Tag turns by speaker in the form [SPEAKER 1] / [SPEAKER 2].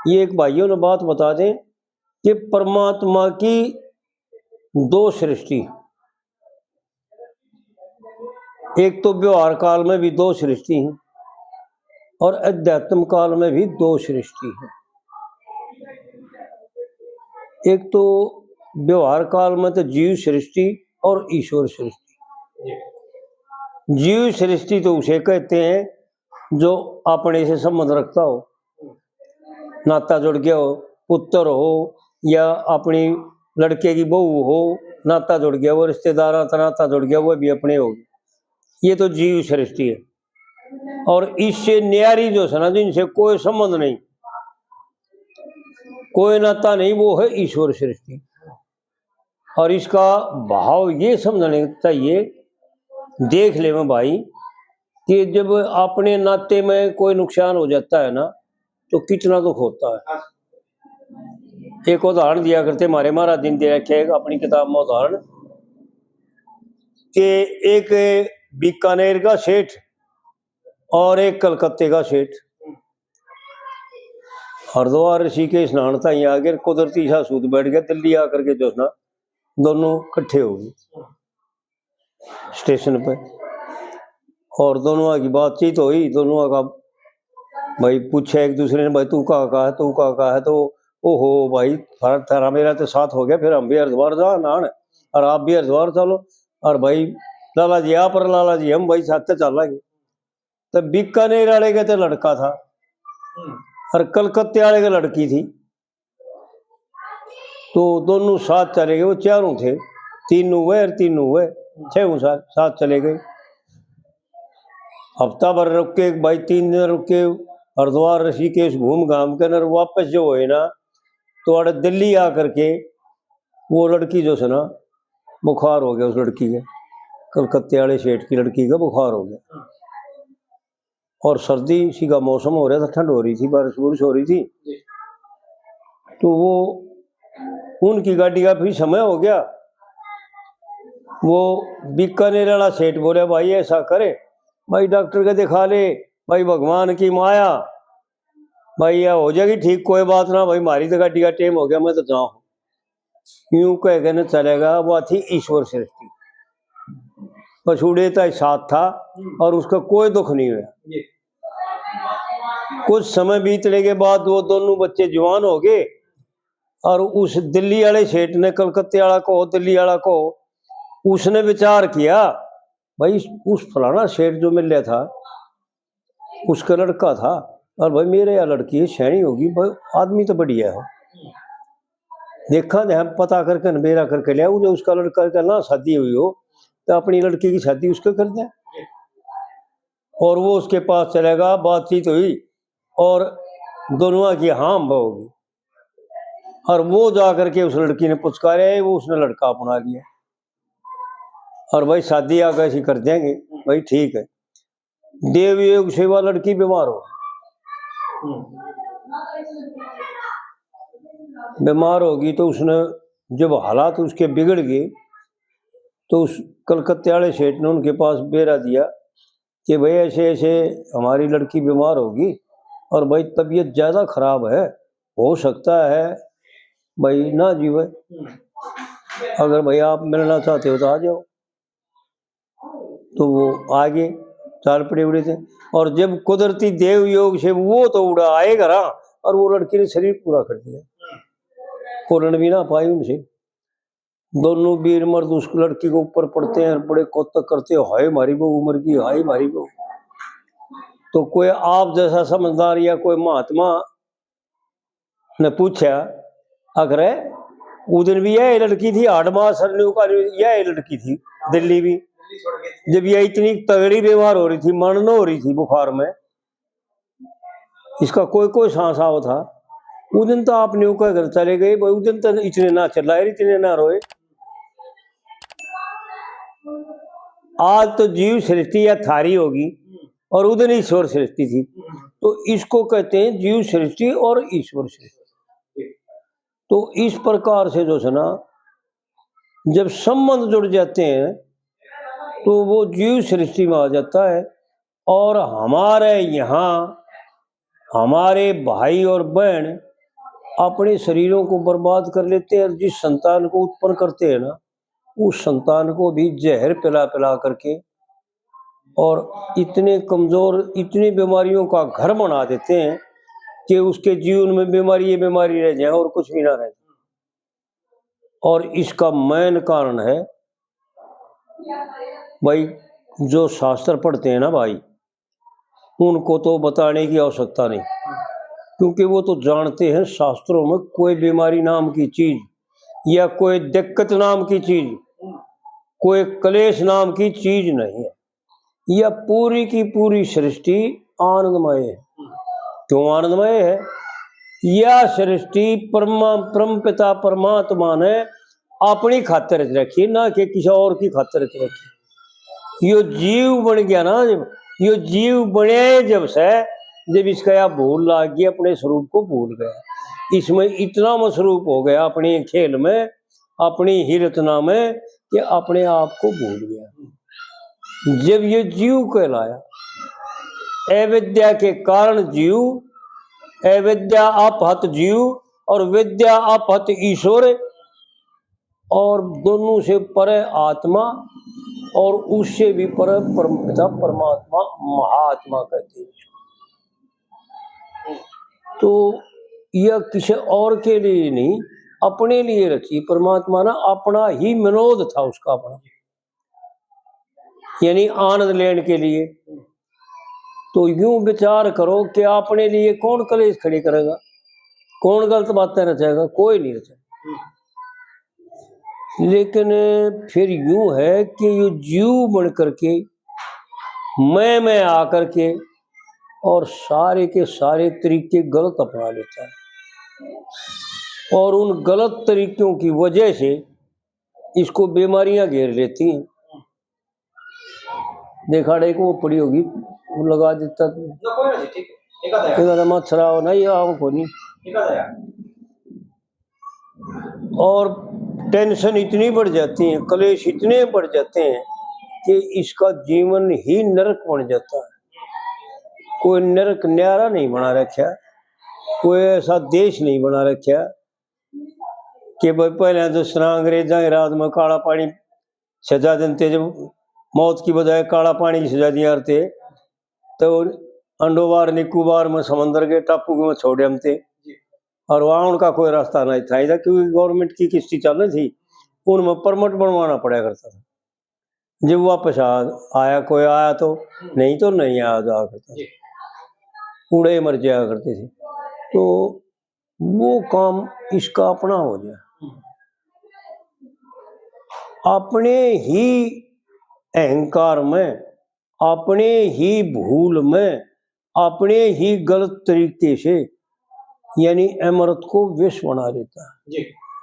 [SPEAKER 1] ये एक भाइयों ने बात बता दें कि परमात्मा की दो सृष्टि, एक तो व्यवहार काल में भी दो सृष्टि है और अध्यात्म काल में भी दो सृष्टि है। एक तो व्यवहार काल में तो जीव सृष्टि और ईश्वर सृष्टि। जीव सृष्टि तो उसे कहते हैं जो अपने से संबंध रखता हो, नाता जुड़ गया हो, पुत्र हो या अपनी लड़के की बहू हो, नाता जुड़ गया, वो रिश्तेदार नाता जुड़ गया, वो भी अपने होगी। ये तो जीव सृष्टि है। और इससे न्यारी जो है ना, जिनसे कोई संबंध नहीं, कोई नाता नहीं, वो है ईश्वर सृष्टि। और इसका भाव ये समझने चाहिए, देख ले मैं भाई, कि जब अपने नाते में कोई नुकसान हो जाता है ना तो कितना दुख होता है। एक उदाहरण दिया करते हमारे महाराज जी ने दे रखे अपनी किताब में उदाहरण, कि एक बीकानेर का सेठ और एक कलकत्ते का सेठ हरिद्वार ऋषिकेश स्नान था, यहाँ आगे कुदरती सा सूद बैठ गया, दिल्ली आकर के जो ना दोनों इकट्ठे हो गए स्टेशन पे, और दोनों की बातचीत हुई। दोनों का भाई पूछा एक दूसरे ने, भाई तू कहाँ है, तू कहाँ है, तो ओहो भाई थारा मेरा तो साथ हो गया, फिर हम भी हरिद्वार जा नान और आप भी हरिद्वार चलो, और भाई लाला जी आप और लाला जी हम भाई साथ चल गए। तो बीकानेर वाले का तो लड़का था और कलकत्ते वाले का लड़की थी, तो दोनों साथ चले गए। वो चारों थे, तीनों हुए और तीनों हुए, छह साथ चले गए। हफ्ता भर रुक के भाई, 3 दिन रुक के हरिद्वार ऋषिकेश घूम घाम कर वापस जो है ना, तो अरे दिल्ली आकर के वो लड़की जो है ना, बुखार हो गया उस लड़की के, कलकत्ते वाले सेठ की लड़की का बुखार हो गया। और सर्दी सी का मौसम हो रहा था, ठंड हो रही थी, बारिश हो रही थी, तो वो उनकी गाड़ी का भी समय हो गया। वो बीकानेर वाला सेठ बोले भाई ऐसा करे, भाई डॉक्टर के दिखा ले, भाई भगवान की माया, भाई यह हो जाएगी ठीक, कोई बात ना, भाई मारी तो गाड़ी का टाइम हो गया, मैं तो जाऊँ। यूं कह के न चलेगा। वो थी ईश्वर सृष्टि, पछूड़े का साथ था और उसका कोई दुख नहीं हुआ। कुछ समय बीतने के बाद वो दोनों बच्चे जवान हो गए, और उस दिल्ली वाले सेठ ने कलकत्ते वाला को, दिल्ली वाला को, उसने विचार किया भाई उस फलाना सेठ जो मिल रहा था उसका लड़का था, और भाई मेरे यहाँ लड़की है, शैनी होगी, भाई आदमी तो बढ़िया है, देखा दे हम पता करके नबेरा करके लिया, जो उसका लड़का का ना शादी हुई हो तो अपनी लड़की की शादी उसको कर दे। और वो उसके पास चलेगा, बातचीत हुई और दोनों की हाँ होगी, और वो जा करके उस लड़की ने पुचकारे, वो उसने लड़का अपना लिया, और भाई शादी आगे ऐसी कर देंगे, भाई ठीक है। देव योग सेवा, लड़की बीमार हो, बीमार होगी, तो उसने जब हालात उसके बिगड़ गए तो उस कलकत्ते वाले सेठ ने उनके पास बेरा दिया कि भाई ऐसे ऐसे हमारी लड़की बीमार होगी और भाई तबीयत ज़्यादा खराब है, हो सकता है भाई ना जीवे, अगर भाई आप मिलना चाहते हो तो आ जाओ। तो वो आगे चाल पड़े उड़े थे, और जब कुदरती देव योग से वो तो उड़ा आएगा ना, और वो लड़की ने शरीर पूरा कर दिया, उड़न भी ना पाई उनसे। दोनों वीर मर्द उस लड़की को ऊपर पड़ते हैं, बड़े कौतक करते हैं, हाय मारी बहू उम्र की, हाय मारी बहू। तो कोई आप जैसा समझदार या कोई महात्मा ने पूछा, अगर वो दिन भी यह लड़की थी, 8 माह सरने का यह लड़की थी दिल्ली भी, जब यह इतनी तगड़ी बीमार हो रही थी, मरण हो रही थी बुखार में, इसका कोई कोई सांस आओ था, उस दिन तो आपने क्या घर चले गए, उस दिन तो इतने ना चिल्लाए, इतने ना रोए। आज तो जीव सृष्टि या थारी होगी और उधर ईश्वर सृष्टि थी, तो इसको कहते हैं जीव सृष्टि और ईश्वर सृष्टि। तो इस प्रकार से जो है ना, जब संबंध जुड़ जाते हैं तो वो जीव सृष्टि में आ जाता है। और हमारे यहाँ हमारे भाई और बहन अपने शरीरों को बर्बाद कर लेते हैं। जिस संतान को उत्पन्न करते हैं ना, उस संतान को भी जहर पिला पिला करके और इतने कमजोर, इतनी बीमारियों का घर बना देते हैं कि उसके जीवन में बीमारी रह जाए और कुछ भी ना रहे। और इसका मेन कारण है भाई, जो शास्त्र पढ़ते हैं ना भाई, उनको तो बताने की आवश्यकता नहीं, क्योंकि वो तो जानते हैं शास्त्रों में कोई बीमारी नाम की चीज या कोई दिक्कत नाम की चीज, कोई क्लेश नाम की चीज नहीं है। यह पूरी की पूरी सृष्टि आनंदमय है। क्यों आनंदमय है? यह सृष्टि परम पिता परमात्मा ने अपनी खातिर रखी, ना कि किसी और की खातिर रखी। यो जीव बन गया ना, जब यो जीव बने जब इसका यह भूल लाग गया, अपने स्वरूप को भूल गया, इसमें इतना मसरूफ हो गया अपने खेल में, अपनी ही रचना में, कि अपने आप को भूल गया। जब ये जीव कहलाया, अविद्या के कारण जीव, अविद्या अपहत जीव और विद्या अपहत ईश्वर, और दोनों से परे आत्मा, और उससे भी परे परमपिता परमात्मा, महात्मा कहते हैं। तो यह किसी और के लिए नहीं, अपने लिए रची परमात्मा ना, अपना ही विनोद था उसका अपना, यानी आनंद लेने के लिए। तो यूं विचार करो कि अपने लिए कौन कलेश खड़ी करेगा, कौन गलत बातें रचेगा? कोई नहीं रचेगा। लेकिन फिर यूं है कि ये जीव बन करके मैं आकर के और सारे के सारे तरीके गलत अपना लेता है, और उन गलत तरीकों की वजह से इसको बीमारियां घेर लेती हैं। देखा को वो पड़ी होगी, वो लगा देता मच्छरा नहीं को नहीं, और टेंशन इतनी बढ़ जाती है, कलेश इतने बढ़ जाते हैं कि इसका जीवन ही नरक बन जाता है। कोई नरक न्यारा नहीं बना रखा, कोई ऐसा देश नहीं बना रखा कि भाई पहले तो अंग्रेजा के राज में काला पानी सजा देते, जब मौत की बजाय काला पानी की सजा दिया करते, तो अंडोबार निकोबार में समंदर के टापू में छोड़े हमते, और वहाँ उनका कोई रास्ता नहीं था इधर, क्योंकि गवर्नमेंट की किस्ती चल रही थी, उनमें परमिट बनवाना पड़ा करता था। जब वापस आया, कोई आया तो नहीं, तो नहीं आया जा करता, कूड़े मर जाया करते थे। तो वो काम इसका अपना हो गया, अपने ही अहंकार में, अपने ही भूल में, अपने ही गलत तरीके से, यानी अमृत को विष बना देता है।